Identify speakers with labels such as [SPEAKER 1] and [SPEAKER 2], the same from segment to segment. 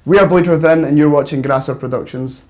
[SPEAKER 1] We are Bleed Within, and you're watching Grasser Productions.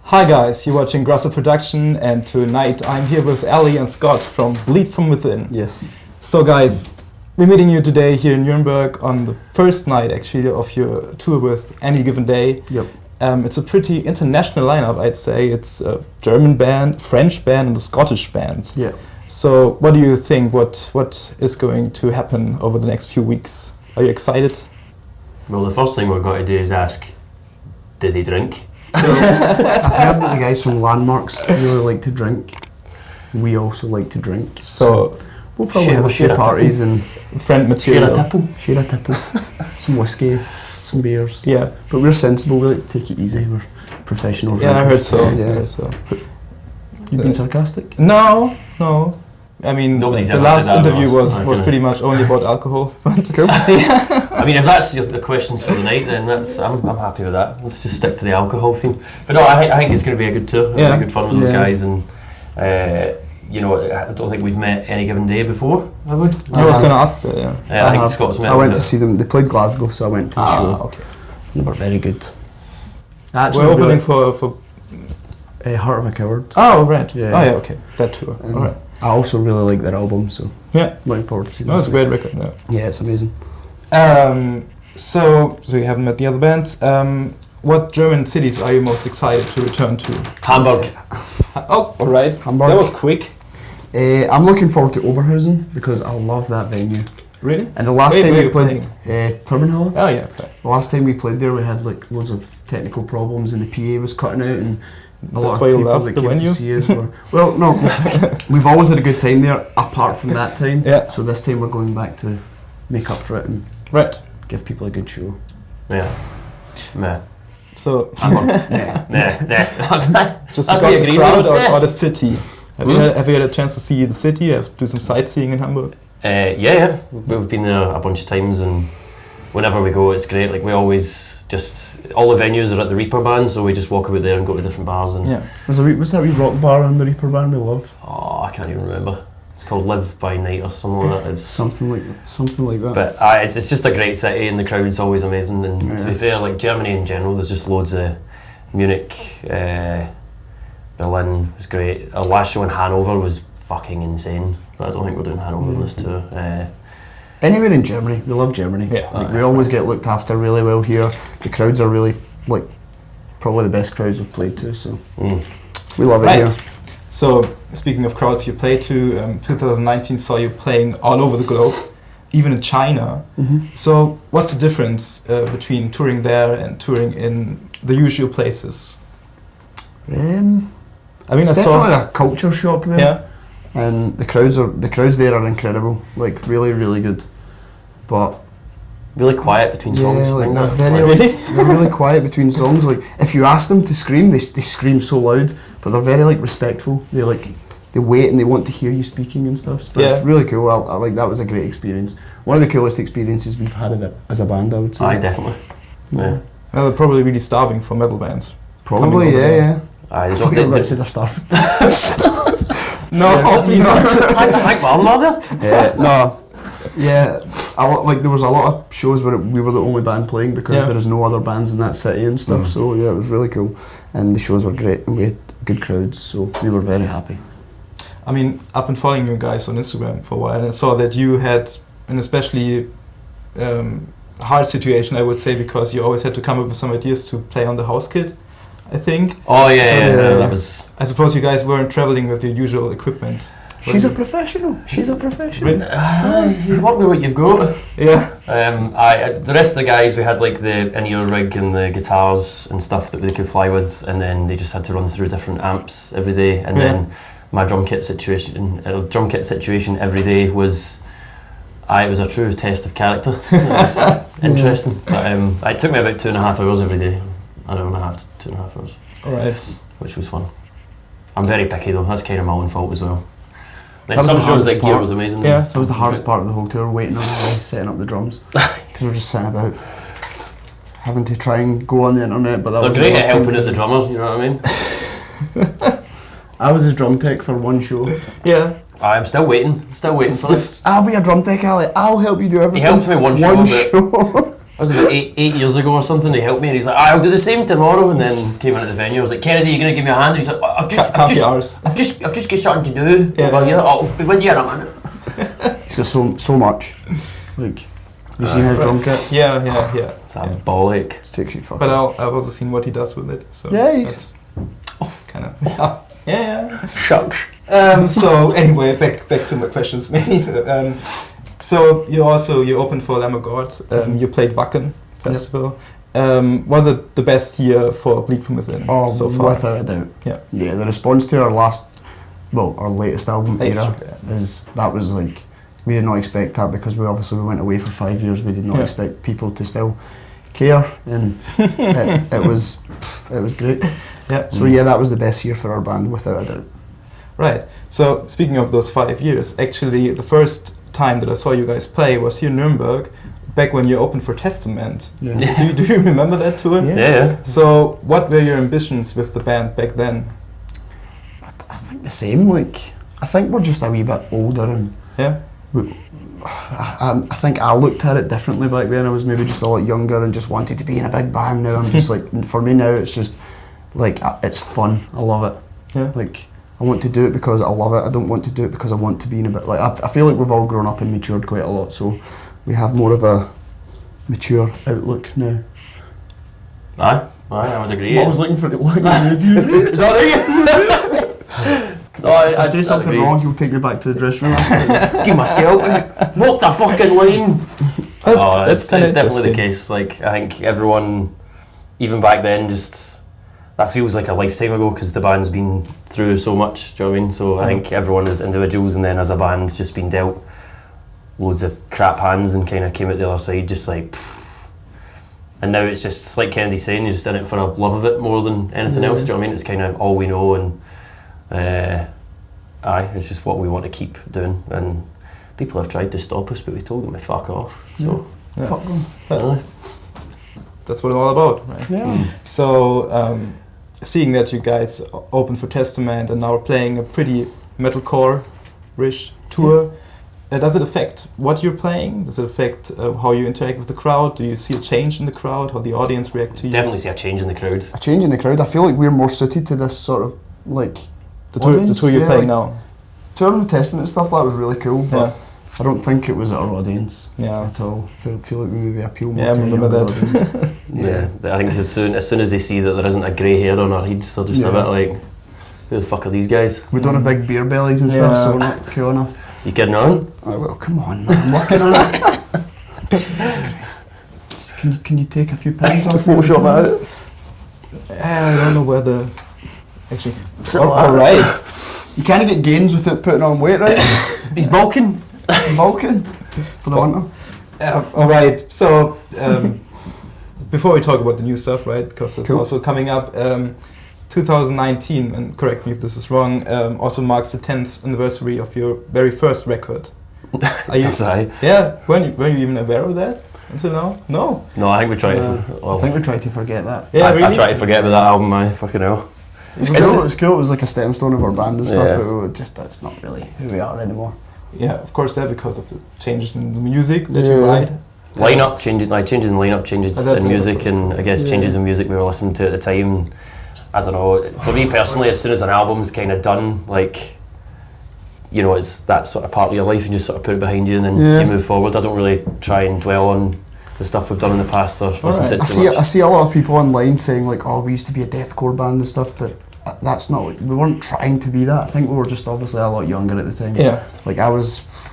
[SPEAKER 2] Hi guys, you're watching Grasser Production, and tonight I'm here with Ali and Scott from Bleed From Within.
[SPEAKER 1] Yes.
[SPEAKER 2] So guys, we're meeting you today here in Nuremberg on the first night actually of your tour with Any Given Day.
[SPEAKER 1] Yep.
[SPEAKER 2] It's a pretty international lineup, I'd say. It's a German band, French band, and a Scottish band.
[SPEAKER 1] Yeah.
[SPEAKER 2] So what do you think? What is going to happen over the next few weeks? Are you excited?
[SPEAKER 3] Well, the first thing we've got to do is ask, did they drink?
[SPEAKER 1] I've heard that the guys from Landmarks really like to drink. We also like to drink.
[SPEAKER 2] So
[SPEAKER 1] we'll probably have a few parties and
[SPEAKER 2] friend material.
[SPEAKER 1] Share a tipple. Some whiskey, some beers.
[SPEAKER 2] Yeah.
[SPEAKER 1] But we're sensible, we like to take it easy, we're professionals.
[SPEAKER 2] Yeah, I heard so.
[SPEAKER 1] Yeah.
[SPEAKER 2] I heard so.
[SPEAKER 1] You've been sarcastic?
[SPEAKER 2] No. I mean,
[SPEAKER 3] Nobody's
[SPEAKER 2] the
[SPEAKER 3] ever
[SPEAKER 2] last
[SPEAKER 3] said that
[SPEAKER 2] interview
[SPEAKER 3] to us.
[SPEAKER 2] was pretty much only about alcohol.
[SPEAKER 1] Cool.
[SPEAKER 3] I mean, if that's the questions for the night, then I'm happy with that. Let's just stick to the alcohol theme. But no, I think it's going to be a good tour. It'll be good fun with those guys, and you know, I don't think we've met Any Given Day before, have we?
[SPEAKER 2] I was going to ask that. Yeah.
[SPEAKER 3] I think Scotsman.
[SPEAKER 1] I went to see them. They played Glasgow, so I went to the show.
[SPEAKER 2] Okay.
[SPEAKER 1] They were very good. Actually,
[SPEAKER 2] we're opening for
[SPEAKER 1] Heart of a Coward.
[SPEAKER 2] Oh right.
[SPEAKER 1] Yeah.
[SPEAKER 2] Oh yeah. Okay. That tour. All right.
[SPEAKER 1] I also really like their album, so
[SPEAKER 2] yeah,
[SPEAKER 1] looking forward to seeing it.
[SPEAKER 2] Oh, it's a great record. Yeah.
[SPEAKER 1] Yeah, it's amazing.
[SPEAKER 2] So you haven't met the other bands. What German cities are you most excited to return to?
[SPEAKER 3] Hamburg.
[SPEAKER 2] Oh, all right.
[SPEAKER 1] Hamburg.
[SPEAKER 2] That was quick.
[SPEAKER 1] I'm looking forward to Oberhausen because I love that venue.
[SPEAKER 2] Really?
[SPEAKER 1] And the last time we played Turnhalle.
[SPEAKER 2] Oh yeah. Okay.
[SPEAKER 1] The last time we played there, we had like loads of technical problems, and the PA was cutting out, and a lot
[SPEAKER 2] why
[SPEAKER 1] of
[SPEAKER 2] you
[SPEAKER 1] people
[SPEAKER 2] love
[SPEAKER 1] that
[SPEAKER 2] the
[SPEAKER 1] came
[SPEAKER 2] venue?
[SPEAKER 1] to see us were. Well, no, we've always had a good time there. Apart from that time,
[SPEAKER 2] Yeah.
[SPEAKER 1] So this time we're going back to make up for it and
[SPEAKER 2] Right.
[SPEAKER 1] give people a good show.
[SPEAKER 3] Yeah. Meh.
[SPEAKER 2] So
[SPEAKER 3] Nah.
[SPEAKER 2] just
[SPEAKER 3] That's
[SPEAKER 2] because
[SPEAKER 3] me
[SPEAKER 2] the
[SPEAKER 3] agreeing
[SPEAKER 2] crowd
[SPEAKER 3] with.
[SPEAKER 2] or the city. Have you had a chance to see the city? Do some sightseeing in Hamburg?
[SPEAKER 3] Yeah. We've been there a bunch of times, and whenever we go, it's great. Like, we always all the venues are at the Reaper Band, so we just walk about there and go to different bars. And
[SPEAKER 1] Was that wee rock bar on the Reaper Band we love?
[SPEAKER 3] oh, I can't even remember. It's called Live by Night or something like that. It's
[SPEAKER 1] Something like that.
[SPEAKER 3] But it's just a great city, and the crowd's always amazing. And to be fair, like Germany in general, there's just loads of Munich, Berlin was great. Our last show in Hanover was fucking insane, but I don't think we're doing Hanover this tour.
[SPEAKER 1] Anywhere in Germany, we love Germany.
[SPEAKER 2] Yeah.
[SPEAKER 1] Like, we always get looked after really well here. The crowds are really, like, probably the best crowds we've played to, so we love it here.
[SPEAKER 2] So, speaking of crowds you played to, 2019 saw you playing all over the globe, even in China. So, what's the difference between touring there and touring in the usual places? I mean,
[SPEAKER 1] It's
[SPEAKER 2] I
[SPEAKER 1] definitely
[SPEAKER 2] saw
[SPEAKER 1] a culture shock there.
[SPEAKER 2] Yeah.
[SPEAKER 1] And the crowds there are incredible, like really, really good. But
[SPEAKER 3] Really quiet between songs.
[SPEAKER 1] yeah, like
[SPEAKER 3] like
[SPEAKER 1] they're
[SPEAKER 3] that.
[SPEAKER 1] very they're really quiet between songs. Like if you ask them to scream, they scream so loud, but they're very like respectful. They wait and they want to hear you speaking and stuff. But it's really cool. I like that was a great experience. One of the coolest experiences we've had as a band, I would say.
[SPEAKER 3] Aye, definitely. Yeah.
[SPEAKER 2] Well, they're probably really starving for metal bands.
[SPEAKER 1] Probably, yeah.
[SPEAKER 3] Aye,
[SPEAKER 1] I thought you were about to say they're starving.
[SPEAKER 2] No, hopefully not.
[SPEAKER 3] Thank mother.
[SPEAKER 1] No. Yeah, there was a lot of shows where we were the only band playing because there is no other bands in that city and stuff. So yeah, it was really cool, and the shows were great, and we had good crowds, so we were very happy.
[SPEAKER 2] I mean, I've been following you guys on Instagram for a while, and I saw that you had an especially hard situation, I would say, because you always had to come up with some ideas to play on the house kit, I think.
[SPEAKER 3] Oh yeah, that was.
[SPEAKER 2] I suppose you guys weren't traveling with your usual equipment.
[SPEAKER 1] She's a professional.
[SPEAKER 3] You work with what you've got.
[SPEAKER 2] Yeah.
[SPEAKER 3] The rest of the guys, we had like the in-ear rig and the guitars and stuff that they could fly with, and then they just had to run through different amps every day. And then my drum kit situation every day was. It was a true test of character. It was interesting. But, it took me about 2.5 hours every day. An hour and a half to 2.5 hours.
[SPEAKER 2] Alright.
[SPEAKER 3] Which was fun. I'm very picky though. That's kind of my own fault as well. Then
[SPEAKER 1] That was
[SPEAKER 3] some
[SPEAKER 1] the
[SPEAKER 3] shows
[SPEAKER 1] hardest
[SPEAKER 3] like gear
[SPEAKER 1] part.
[SPEAKER 3] was amazing.
[SPEAKER 2] Yeah.
[SPEAKER 1] That was the hardest part of the whole tour, waiting on the guy setting up the drums. Because we're just sitting about having to try and go on the internet, but that
[SPEAKER 3] They're
[SPEAKER 1] was
[SPEAKER 3] great at helping out the drummers, you know what I mean?
[SPEAKER 1] I was his drum tech for one show.
[SPEAKER 2] Yeah.
[SPEAKER 3] I'm still waiting for this.
[SPEAKER 1] I'll be a drum tech, Ali. I'll help you do
[SPEAKER 3] He
[SPEAKER 1] everything.
[SPEAKER 3] helped me one show.
[SPEAKER 1] show.
[SPEAKER 3] That was about eight years ago or something. He helped me and he's like, I'll do the same tomorrow. And then came into the venue. I was like, Kennedy, you gonna give me a hand? He's like, I've just got something to do.
[SPEAKER 2] Yeah.
[SPEAKER 3] Well, yeah, I'll be with you in a minute.
[SPEAKER 1] He's got so much. Like, you seen his drum kit?
[SPEAKER 2] Yeah.
[SPEAKER 3] It's a bollock.
[SPEAKER 1] It takes you fucking.
[SPEAKER 2] But I've also seen what he does with it. So
[SPEAKER 1] Yeah, he's
[SPEAKER 2] kind of. Yeah.
[SPEAKER 1] shucks.
[SPEAKER 2] So anyway, back to my questions, maybe. So you opened for Lamb of God. You played Wacken Festival. Was it the best year for Bleed From Within so far?
[SPEAKER 1] Without a doubt.
[SPEAKER 2] Yeah.
[SPEAKER 1] The response to our latest album era was like, we did not expect that because we went away for 5 years. We did not expect people to still care, and it was great.
[SPEAKER 2] Yeah.
[SPEAKER 1] So that was the best year for our band without a doubt.
[SPEAKER 2] Right. So speaking of those 5 years, actually the first time that I saw you guys play was here in Nuremberg, back when you opened for Testament.
[SPEAKER 1] Yeah.
[SPEAKER 2] Do you remember that tour?
[SPEAKER 3] Yeah.
[SPEAKER 2] So what were your ambitions with the band back then?
[SPEAKER 1] I think the same. Like, I think we're just a wee bit older, and I think I looked at it differently back then. I was maybe just a lot younger and just wanted to be in a big band. Now I'm just like, for me now it's just like, it's fun. I love it.
[SPEAKER 2] Yeah.
[SPEAKER 1] Like, I want to do it because I love it. I don't want to do it because I want to be in a bit, like, I feel like we've all grown up and matured quite a lot, so we have more of a mature outlook now.
[SPEAKER 3] Aye, I would agree.
[SPEAKER 1] I was looking for it. Like,
[SPEAKER 3] Is that
[SPEAKER 1] if I say something wrong, he'll take me back to the dressing room.
[SPEAKER 3] Give my scalp. Walk the fucking line.
[SPEAKER 2] That's
[SPEAKER 3] It's definitely the case. Like, I think everyone, even back then, just that feels like a lifetime ago because the band's been through so much. Do you know what I mean? So I think everyone as individuals and then as a band's just been dealt loads of crap hands and kind of came out the other side just like. And now it's just like Kennedy's saying, you're just in it for a love of it more than anything else. Do you know what I mean? It's kind of all we know, and it's just what we want to keep doing. And people have tried to stop us, but we told them to fuck off. So
[SPEAKER 1] fuck them.
[SPEAKER 2] That's what it's all about, right?
[SPEAKER 1] Yeah.
[SPEAKER 2] So seeing that you guys opened for Testament and now are playing a pretty metalcore-ish tour. Does it affect what you're playing? Does it affect how you interact with the crowd? Do you see a change in the crowd? How the audience react to you?
[SPEAKER 3] Definitely see a change in the crowd.
[SPEAKER 1] A change in the crowd. I feel like we're more suited to this sort of, like,
[SPEAKER 2] The tour you're playing now?
[SPEAKER 1] Touring with Testament and stuff, that was really cool, but I don't think it was our audience at all. So I feel like we maybe appeal more to
[SPEAKER 2] I remember that.
[SPEAKER 3] I think as soon as they see that there isn't a grey hair on our heads, they're just a bit like, who the fuck are these guys?
[SPEAKER 1] We don't have big beer bellies and stuff, so we're not cool enough.
[SPEAKER 3] You kidding on?
[SPEAKER 1] Oh, well, come on, man. I'm working on it. Jesus Christ. Can you take a few pens off?
[SPEAKER 3] Photoshop that out.
[SPEAKER 2] I don't know whether... Actually...
[SPEAKER 1] Alright. You can't get gains without putting on weight, right?
[SPEAKER 3] He's bulking.
[SPEAKER 1] Bulking. For the winter.
[SPEAKER 2] Alright, so... before we talk about the new stuff, right, because it's also coming up... 2019, and correct me if this is wrong, also marks the 10th anniversary of your very first record.
[SPEAKER 3] That's right.
[SPEAKER 2] Yeah, were you even aware of that until now? No.
[SPEAKER 3] No, I think we tried
[SPEAKER 1] I think we tried to forget that.
[SPEAKER 2] Yeah,
[SPEAKER 3] I
[SPEAKER 2] really?
[SPEAKER 3] tried to forget about that album, I fucking hell.
[SPEAKER 1] It was cool, it was like a stepping stone of our band and stuff, but we were that's not really who we are anymore.
[SPEAKER 2] Yeah, of course that because of the changes in the music that you write.
[SPEAKER 3] Changes in lineup, changes in music, and I guess changes in music we were listening to at the time. I don't know, for me personally, as soon as an album's kind of done, like, you know, it's that sort of part of your life and you sort of put it behind you and then you move forward. I don't really try and dwell on the stuff we've done in the past or listen to it too much.
[SPEAKER 1] I see a lot of people online saying like, oh, we used to be a deathcore band and stuff, but that's not, we weren't trying to be that. I think we were just obviously a lot younger at the time.
[SPEAKER 2] Yeah.
[SPEAKER 1] Like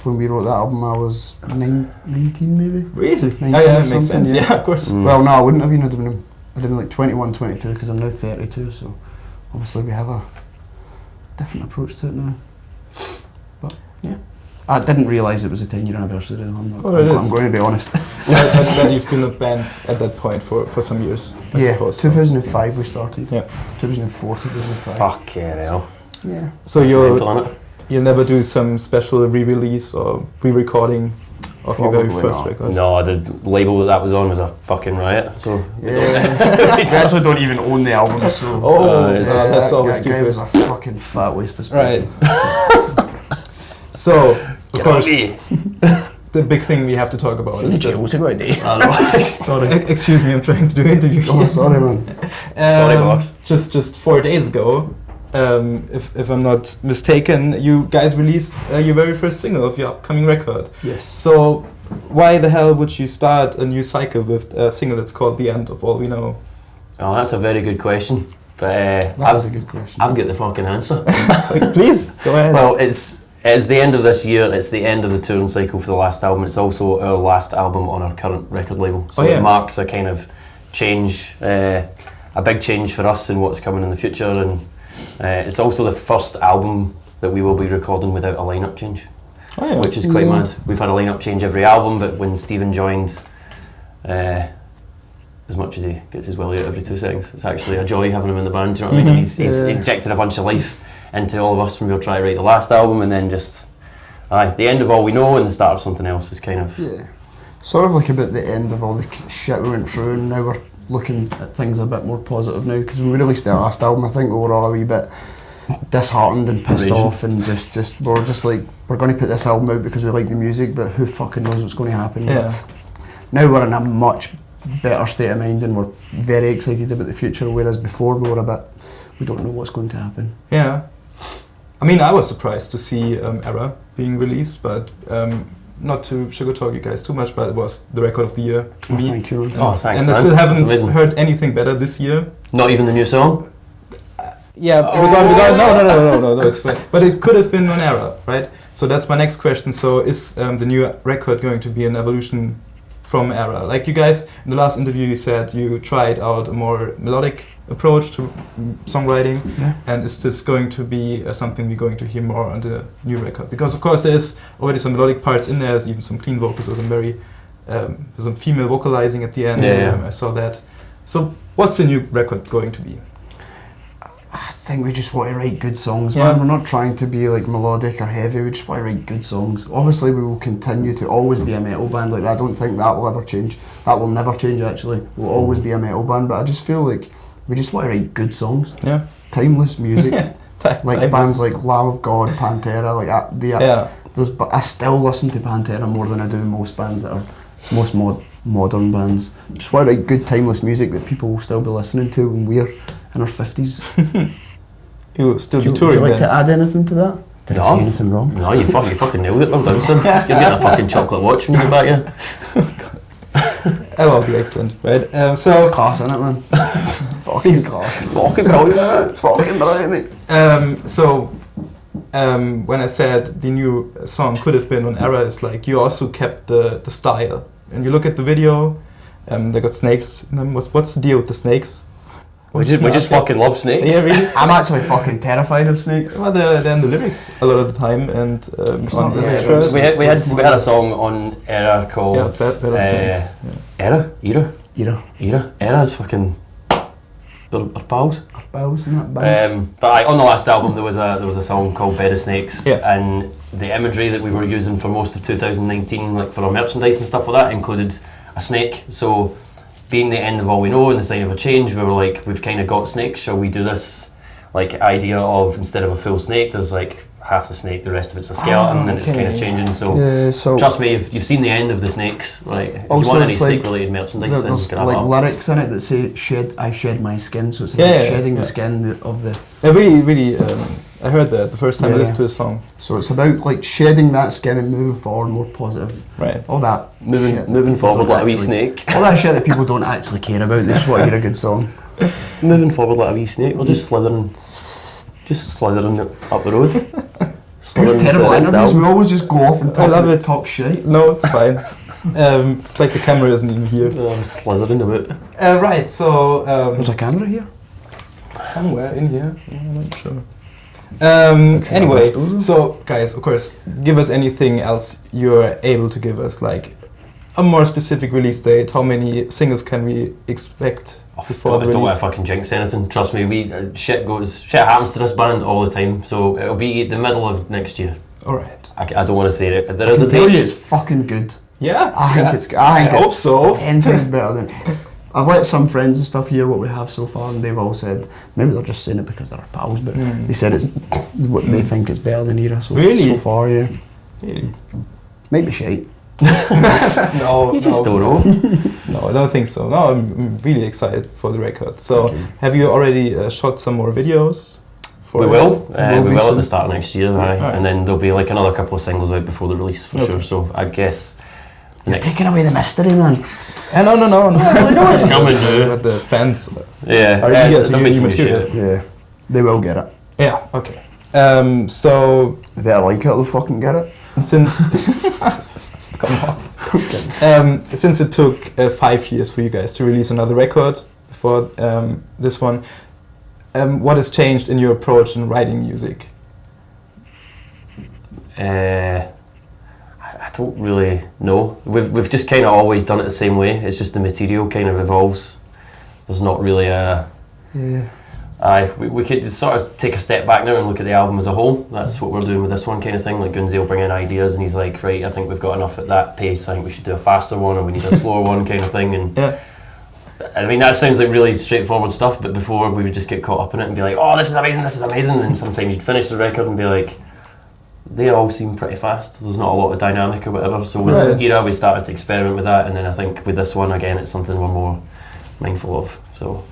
[SPEAKER 1] when we wrote that album, I was 19 maybe?
[SPEAKER 2] Really?
[SPEAKER 1] 19
[SPEAKER 2] yeah, makes sense, yeah, of course.
[SPEAKER 1] Well, no, I wouldn't have been, I'd have been like 21, 22, because I'm now 32, so obviously we have a different approach to it now. But yeah, I didn't realise it was a 10-year anniversary. I'm going to be honest.
[SPEAKER 2] But you've been a band at that point for some years, I suppose. 2005
[SPEAKER 1] we started.
[SPEAKER 2] Yeah.
[SPEAKER 1] 2004, 2005.
[SPEAKER 3] Fucking hell.
[SPEAKER 1] Yeah.
[SPEAKER 2] So you'll never do some special re-release or re-recording of your very
[SPEAKER 1] Probably
[SPEAKER 2] first
[SPEAKER 1] not.
[SPEAKER 2] record?
[SPEAKER 3] No, the label that was on was a fucking riot. So
[SPEAKER 1] We actually don't even own the album, so...
[SPEAKER 2] that's always
[SPEAKER 1] That guy
[SPEAKER 2] stupid.
[SPEAKER 1] was a fucking fat waste of space.
[SPEAKER 2] Right. So, of
[SPEAKER 3] Get
[SPEAKER 2] course,
[SPEAKER 3] on me.
[SPEAKER 2] the big thing we have to talk about is
[SPEAKER 1] jail to go a day.
[SPEAKER 3] I know.
[SPEAKER 1] Sorry.
[SPEAKER 2] Excuse me, I'm trying to do an interview here.
[SPEAKER 1] Oh, sorry, man.
[SPEAKER 3] Sorry, boss.
[SPEAKER 2] Just 4 days ago, if I'm not mistaken, you guys released your very first single of your upcoming record.
[SPEAKER 1] Yes.
[SPEAKER 2] So, why the hell would you start a new cycle with a single that's called The End of All We Know?
[SPEAKER 3] Oh, that's a very good question. But
[SPEAKER 1] That was a good question.
[SPEAKER 3] I've got the fucking answer.
[SPEAKER 2] Please, go ahead.
[SPEAKER 3] Well, it's the end of this year, it's the end of the touring cycle for the last album, it's also our last album on our current record label. So it marks a kind of change, a big change for us in what's coming in the future, and it's also the first album that we will be recording without a lineup change, which is quite mad. We've had a lineup change every album, but when Stephen joined, as much as he gets his willy out every 2 seconds, it's actually a joy having him in the band, do you know what I mean? And he's injected a bunch of life into all of us when we were trying to write the last album, and then just the end of all we know and the start of something else is kind of...
[SPEAKER 1] Yeah. Sort of like about the end of all the shit we went through, and now we're looking at things a bit more positive now, because when we released the last album, I think we were all a wee bit disheartened and pissed off, and just we were just like, we're going to put this album out because we like the music, but who fucking knows what's going to happen.
[SPEAKER 2] Yeah.
[SPEAKER 1] Now we're in a much better state of mind, and we're very excited about the future, whereas before we were a bit, we don't know what's going to happen.
[SPEAKER 2] Yeah. I mean, I was surprised to see Error being released, but not to sugar talk you guys too much, but it was the record of the year to me.
[SPEAKER 1] Thank you.
[SPEAKER 3] Oh, thanks,
[SPEAKER 2] and I
[SPEAKER 3] man.
[SPEAKER 2] still haven't
[SPEAKER 3] That's amazing.
[SPEAKER 2] heard anything better this year.
[SPEAKER 3] Not even the new song?
[SPEAKER 2] Yeah, no, it's fine. But it could have been on Error, right? So that's my next question. So is the new record going to be an evolution from Error? Like you guys, in the last interview you said you tried out a more melodic approach to songwriting, and is this going to be something we're going to hear more on the new record? Because of course there's already some melodic parts in there, there's even some clean vocals, or some female vocalizing at the end. I saw that. So what's the new record going to be?
[SPEAKER 1] I think we just want to write good songs, man. We're not trying to be like melodic or heavy, we just want to write good songs. Obviously we will continue to always be a metal band, like that. I don't think that will ever change. That will never change actually. We'll always be a metal band, but I just feel like we just want to write good songs. Yeah. Timeless music. Like bands like Lamb of God, Pantera, like that. I still listen to Pantera more than I do most bands that are most modern bands. Just want to write good timeless music that people will still be listening to when we're in our 50s.
[SPEAKER 2] You'll still be touring.
[SPEAKER 1] Would you like to add anything to that? Did I say anything wrong?
[SPEAKER 3] No, you fucking nailed it. Well done, son. You'll get a fucking chocolate watch when you get back here.
[SPEAKER 2] I love the accent, right? So
[SPEAKER 1] it's class, isn't it, man? Fucking class.
[SPEAKER 3] Fucking brilliant.
[SPEAKER 1] Fucking brilliant, mate.
[SPEAKER 2] So when I said the new song could have been on Error, it's like you also kept the style. And you look at the video, they got snakes in them. What's the deal with the snakes?
[SPEAKER 3] We just fucking love snakes.
[SPEAKER 2] Yeah, really?
[SPEAKER 1] I'm actually fucking terrified of snakes.
[SPEAKER 2] Well, they're in the lyrics a lot of the time, and on this
[SPEAKER 3] we had a song on Error called Error? Error's fucking our pals.
[SPEAKER 1] Our pals in that band.
[SPEAKER 3] But on the last album there was a song called Bed of Snakes, and the imagery that we were using for most of 2019, like for our merchandise and stuff like that, included a snake. So being the end of all we know and the sign of a change, we were like, we've kind of got snakes, shall we do this like idea of instead of a full snake, there's like half the snake, the rest of it's a skeleton, and it's kind of changing. So trust me, you've seen the end of the snakes. Like if you want any snake related merchandise, then
[SPEAKER 1] there's
[SPEAKER 3] grab
[SPEAKER 1] like
[SPEAKER 3] up.
[SPEAKER 1] lyrics in it that say I shed my skin, so it's like shedding the skin of the...
[SPEAKER 2] I really I heard that the first time I listened to the song.
[SPEAKER 1] So it's about like shedding that skin and moving forward, more positive.
[SPEAKER 2] Right.
[SPEAKER 1] All that
[SPEAKER 3] moving forward like a wee snake.
[SPEAKER 1] All that shit that people don't actually care about, they just want to hear a good song.
[SPEAKER 3] Moving forward like a wee snake, we're just slithering up the road.
[SPEAKER 1] We're terrible interviews, we always just go off and talk shit.
[SPEAKER 2] No, it's fine. It's like the camera isn't even here.
[SPEAKER 3] Slithering about.
[SPEAKER 2] Right, so...
[SPEAKER 1] there's a camera here?
[SPEAKER 2] Somewhere in here, I'm not sure. Anyway, so guys, of course, give us anything else you're able to give us, like a more specific release date. How many singles can we expect before the release?
[SPEAKER 3] Don't let fucking jinx anything. Trust me, shit happens to this band all the time. So it'll be the middle of next year.
[SPEAKER 2] All right.
[SPEAKER 3] I don't want to say it. There
[SPEAKER 1] I
[SPEAKER 3] is
[SPEAKER 1] can
[SPEAKER 3] a
[SPEAKER 1] tell
[SPEAKER 3] date.
[SPEAKER 1] you it's fucking good.
[SPEAKER 2] Yeah,
[SPEAKER 1] I think I
[SPEAKER 2] hope so.
[SPEAKER 1] 10 times better than. I've let some friends and stuff hear what we have so far, and they've all said maybe they're just saying it because they're our pals, but they said it's what they think is better than Era. So
[SPEAKER 2] Really?
[SPEAKER 1] so far, yeah.
[SPEAKER 2] Really?
[SPEAKER 1] Might be shite.
[SPEAKER 2] No,
[SPEAKER 3] You just don't know.
[SPEAKER 2] No, I don't think so. No, I'm really excited for the record. So,
[SPEAKER 1] Okay.
[SPEAKER 2] have you already shot some more videos?
[SPEAKER 3] We will.
[SPEAKER 1] Will
[SPEAKER 3] We
[SPEAKER 1] be
[SPEAKER 3] will at
[SPEAKER 1] soon.
[SPEAKER 3] the start of next year, aye.
[SPEAKER 2] Alright.
[SPEAKER 3] And then there'll be like another couple of singles out before the release for
[SPEAKER 2] Okay.
[SPEAKER 3] sure. So I guess
[SPEAKER 1] You're taking away the mystery, man.
[SPEAKER 2] No.
[SPEAKER 3] it's coming, dude.
[SPEAKER 2] But the fans,
[SPEAKER 3] yeah,
[SPEAKER 2] Are you
[SPEAKER 3] there'll be some new
[SPEAKER 2] material?
[SPEAKER 3] shit.
[SPEAKER 1] Yeah, they will get it.
[SPEAKER 2] yeah, okay. So
[SPEAKER 1] They better like it, they'll fucking get it.
[SPEAKER 2] since since it took 5 years for you guys to release another record before this one, what has changed in your approach in writing music?
[SPEAKER 3] I don't really know. We've just kind of always done it the same way. It's just the material kind of evolves. There's not really a.
[SPEAKER 1] Yeah.
[SPEAKER 3] We could sort of take a step back now and look at the album as a whole. That's what we're doing with this one kind of thing. Like Gunsey will bring in ideas and he's like, right, I think we've got enough at that pace. I think we should do a faster one or we need a slower one kind of thing. And
[SPEAKER 2] Yeah.
[SPEAKER 3] I mean, that sounds like really straightforward stuff, but before we would just get caught up in it and be like, oh, this is amazing. And sometimes you'd finish the record and be like, they all seem pretty fast. There's not a lot of dynamic or whatever. So with
[SPEAKER 1] Right.
[SPEAKER 3] Era, we started to experiment with that. And then I think with this one, again, it's something we're more mindful of. So,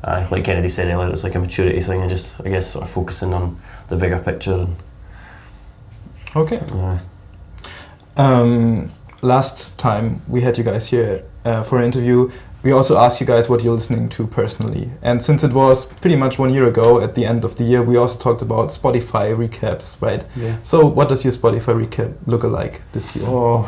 [SPEAKER 3] like Kennedy said earlier, it's like a maturity thing and just, I guess, sort of focusing on the bigger picture.
[SPEAKER 2] Okay. Last time we had you guys here for an interview, we also asked you guys what you're listening to personally. And since it was pretty much 1 year ago at the end of the year, we also talked about Spotify recaps, right?
[SPEAKER 1] Yeah.
[SPEAKER 2] So what does your Spotify recap look like this year?
[SPEAKER 1] Oh,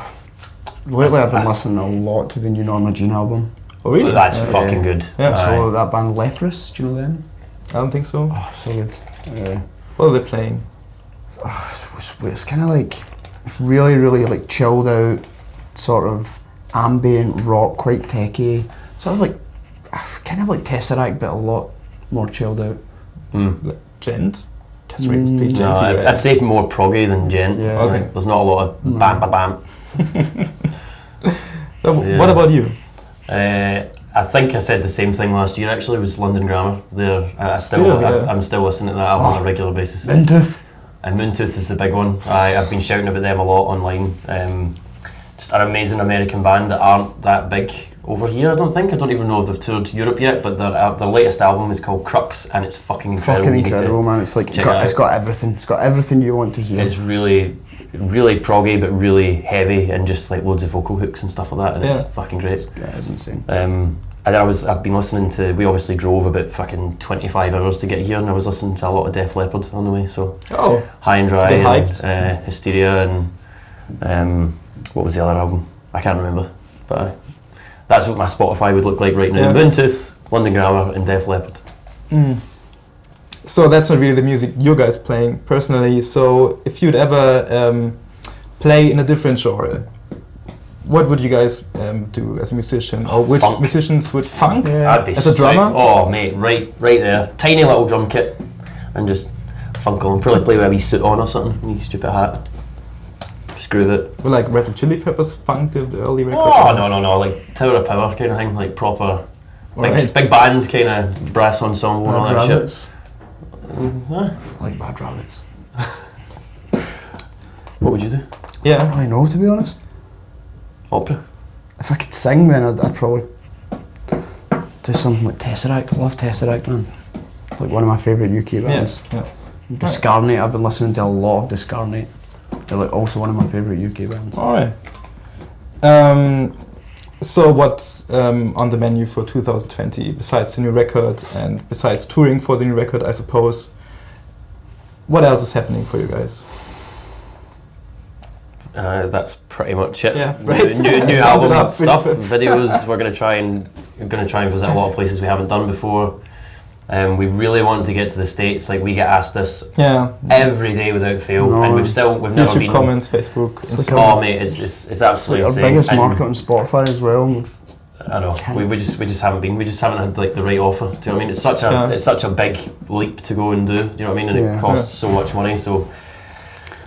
[SPEAKER 1] lately I've been
[SPEAKER 3] That's-
[SPEAKER 1] listening a lot to the new Norma Jean album.
[SPEAKER 2] Oh, really?
[SPEAKER 3] That's
[SPEAKER 2] Yeah.
[SPEAKER 3] fucking good.
[SPEAKER 2] Yeah.
[SPEAKER 1] So that band Leprous, do you know them?
[SPEAKER 2] I don't think so.
[SPEAKER 1] Oh, so good.
[SPEAKER 2] What are they playing?
[SPEAKER 1] It's kind of like, it's really, really like chilled out, sort of ambient rock, quite techy. Sort of like, kind of like Tesseract, but a lot more chilled out.
[SPEAKER 2] Like gent? Tesseract's pretty
[SPEAKER 1] Mm.
[SPEAKER 3] No,
[SPEAKER 2] genty, right?
[SPEAKER 3] I'd say more proggy than gent.
[SPEAKER 1] Yeah.
[SPEAKER 2] Okay.
[SPEAKER 3] Like, there's not a lot of bam, bam, bam.
[SPEAKER 2] So
[SPEAKER 3] Yeah.
[SPEAKER 2] what about you?
[SPEAKER 3] I think I said the same thing last year. Actually, was London Grammar. I'm still listening to that album on a regular basis.
[SPEAKER 1] Montooth.
[SPEAKER 3] And Moontooth is the big one. I've been shouting about them a lot online. Just an amazing American band that aren't that big over here. I don't even know if they've toured Europe yet. But their latest album is called Crux, and it's fucking incredible.
[SPEAKER 1] Fucking
[SPEAKER 3] You need to
[SPEAKER 1] incredible, man. It's like,
[SPEAKER 3] check it
[SPEAKER 1] it's
[SPEAKER 3] out.
[SPEAKER 1] got everything. It's got everything you want to hear.
[SPEAKER 3] It's really, really proggy, but really heavy, and just like loads of vocal hooks and stuff like that. And it's
[SPEAKER 2] Yeah.
[SPEAKER 3] fucking great.
[SPEAKER 1] Yeah, it's insane.
[SPEAKER 3] And I've been listening to. We obviously drove about fucking 25 hours to get here, and I was listening to a lot of Def Leppard on the way. So
[SPEAKER 2] Oh,
[SPEAKER 3] High and Dry,
[SPEAKER 2] Get
[SPEAKER 3] and, Hysteria, and what was the other album? I can't remember, but that's what my Spotify would look like right now.
[SPEAKER 2] Yeah.
[SPEAKER 3] Moontooth, London Grammar, and Def Leppard.
[SPEAKER 2] so that's not really the music you guys playing personally. So if you'd ever play in a different genre, what would you guys do as a musician? Or which
[SPEAKER 3] Funk.
[SPEAKER 2] musicians would funk?
[SPEAKER 1] Yeah.
[SPEAKER 3] I'd be
[SPEAKER 2] As a
[SPEAKER 3] straight-
[SPEAKER 2] drummer?
[SPEAKER 3] Oh mate, right there. Tiny little drum kit, and just funk on. Probably play with a wee suit on or something. Wee stupid hat. Just groove it.
[SPEAKER 2] Well, like Red Hot Chili Peppers funk the early records?
[SPEAKER 3] Oh no, like Tower of Power kind of thing, like proper
[SPEAKER 2] Alright.
[SPEAKER 3] big band kind of brass ensemble and all
[SPEAKER 1] Bad
[SPEAKER 3] that shit.
[SPEAKER 1] Rabbits. I like Bad Rabbits.
[SPEAKER 3] What would you do?
[SPEAKER 1] I
[SPEAKER 2] Yeah.
[SPEAKER 1] don't really know, to be honest.
[SPEAKER 3] Opera.
[SPEAKER 1] If I could sing, then I'd probably do something like Tesseract. I love Tesseract, man. Like one of my favourite UK bands.
[SPEAKER 2] Yeah.
[SPEAKER 1] Discarnate, I've been listening to a lot of Discarnate. They're like also one of my favourite UK bands.
[SPEAKER 2] Alright. So what's on the menu for 2020 besides the new record and besides touring for the new record, I suppose? What else is happening for you guys?
[SPEAKER 3] That's pretty much it.
[SPEAKER 2] Yeah, right.
[SPEAKER 3] New
[SPEAKER 2] Summed it
[SPEAKER 3] album
[SPEAKER 2] up.
[SPEAKER 3] stuff, videos. We're gonna try and visit a lot of places we haven't done before. We really want to get to the States. Like we get asked this
[SPEAKER 2] Yeah.
[SPEAKER 3] every day without fail,
[SPEAKER 1] No.
[SPEAKER 3] and we've never
[SPEAKER 2] YouTube
[SPEAKER 3] been.
[SPEAKER 2] comments, Facebook.
[SPEAKER 1] It's like
[SPEAKER 3] Oh mate, it's
[SPEAKER 1] It's
[SPEAKER 3] absolutely
[SPEAKER 1] like our
[SPEAKER 3] insane.
[SPEAKER 1] biggest
[SPEAKER 3] And
[SPEAKER 1] market on Spotify as well.
[SPEAKER 3] I know. We just haven't been. We just haven't had like the right offer. Do you know what I mean? It's such a big leap to go and do. Do you know what I mean? And
[SPEAKER 1] Yeah.
[SPEAKER 3] it costs so much money. So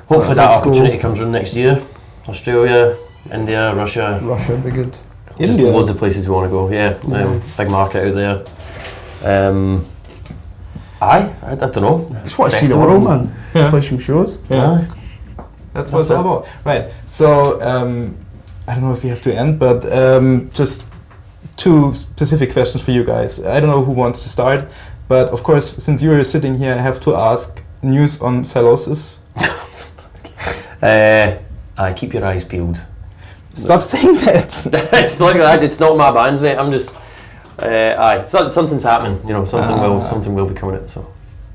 [SPEAKER 3] hopefully
[SPEAKER 1] I'd
[SPEAKER 3] that
[SPEAKER 1] like to go-
[SPEAKER 3] opportunity comes around next year. Australia, India, Russia.
[SPEAKER 1] Russia would be good.
[SPEAKER 3] Just
[SPEAKER 2] India?
[SPEAKER 3] loads of places we want to go. Yeah, big market out there. I don't know.
[SPEAKER 1] Just want to see the world, man.
[SPEAKER 2] Yeah.
[SPEAKER 1] Play some shows.
[SPEAKER 2] Yeah. That's what it's all about. Right. So, I don't know if we have to end, but just 2 specific questions for you guys. I don't know who wants to start, but of course, since you're sitting here, I have to ask news on Sylosis.
[SPEAKER 3] I keep your eyes peeled.
[SPEAKER 2] Stop saying that.
[SPEAKER 3] It's like that. It's not my band, mate. I'm just. Something's happening. You know, something will be coming out. So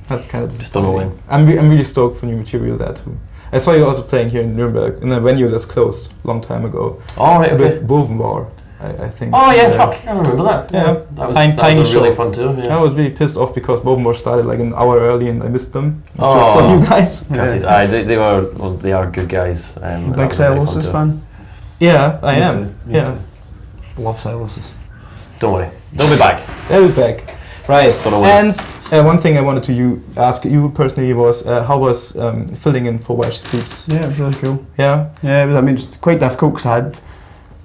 [SPEAKER 2] that's kind of
[SPEAKER 3] just don't know when.
[SPEAKER 2] I'm really stoked for new material there too. I saw you also playing here in Nuremberg in a venue that's closed a long time ago.
[SPEAKER 3] Oh right, okay.
[SPEAKER 2] With Overpower, I think.
[SPEAKER 3] Oh yeah, fuck! I remember that.
[SPEAKER 2] Yeah,
[SPEAKER 3] that was really fun too. Yeah.
[SPEAKER 2] I was really pissed off because Overpower started like an hour early and I missed them. Just saw you guys.
[SPEAKER 3] They are good guys.
[SPEAKER 1] Big Sylosis fan.
[SPEAKER 2] Yeah, I am.
[SPEAKER 1] Me too. Love Sylosis.
[SPEAKER 3] Don't worry, they'll be back.
[SPEAKER 2] They'll be back. Right.
[SPEAKER 3] Don't know when.
[SPEAKER 2] And one thing I wanted to ask you personally was how was filling in for While She Sleeps?
[SPEAKER 1] Yeah, it was really cool.
[SPEAKER 2] Yeah.
[SPEAKER 1] Yeah, it was quite difficult because I had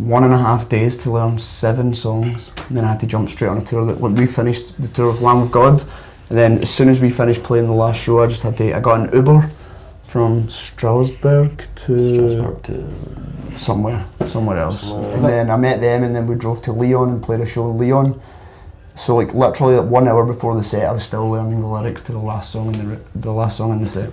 [SPEAKER 1] 1.5 days to learn 7 songs, and then I had to jump straight on a tour. We finished the tour of Lamb of God, and then as soon as we finished playing the last show, I got an Uber from Strasbourg to somewhere else, and then I met them, and then we drove to Lyon and played a show in Lyon. So like literally 1 hour before the set, I was still learning the lyrics to the last song in the set.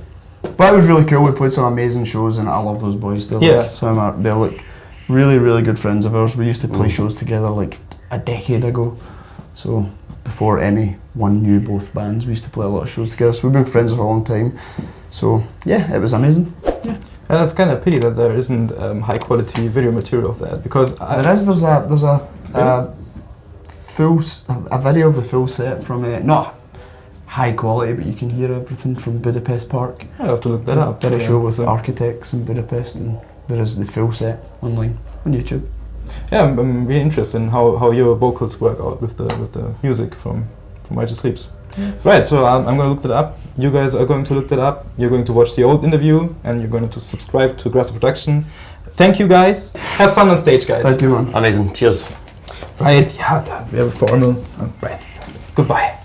[SPEAKER 1] But it was really cool. We played some amazing shows, and I love those boys. They're like really, really good friends of ours. We used to play shows together like a decade ago. So before anyone knew both bands, we used to play a lot of shows together. So we've been friends for a long time. So yeah, it was amazing. Yeah.
[SPEAKER 2] And it's kind of a pity that there isn't high quality video material of that, because
[SPEAKER 1] there's a video of the full set from not high quality, but you can hear everything from Budapest Park.
[SPEAKER 2] I have to look that up.
[SPEAKER 1] Did a show with architects in Budapest, and there is the full set online on YouTube.
[SPEAKER 2] Yeah, I'm really interested in how your vocals work out with the music from While She Sleeps. Yeah. Right, so I'm going to look that up. You guys are going to look that up. You're going to watch the old interview, and you're going to subscribe to Grasser Production. Thank you, guys. Have fun on stage, guys.
[SPEAKER 1] Thank you, man.
[SPEAKER 3] Amazing. Cheers.
[SPEAKER 2] Right, yeah, we have a formal. Right. Goodbye.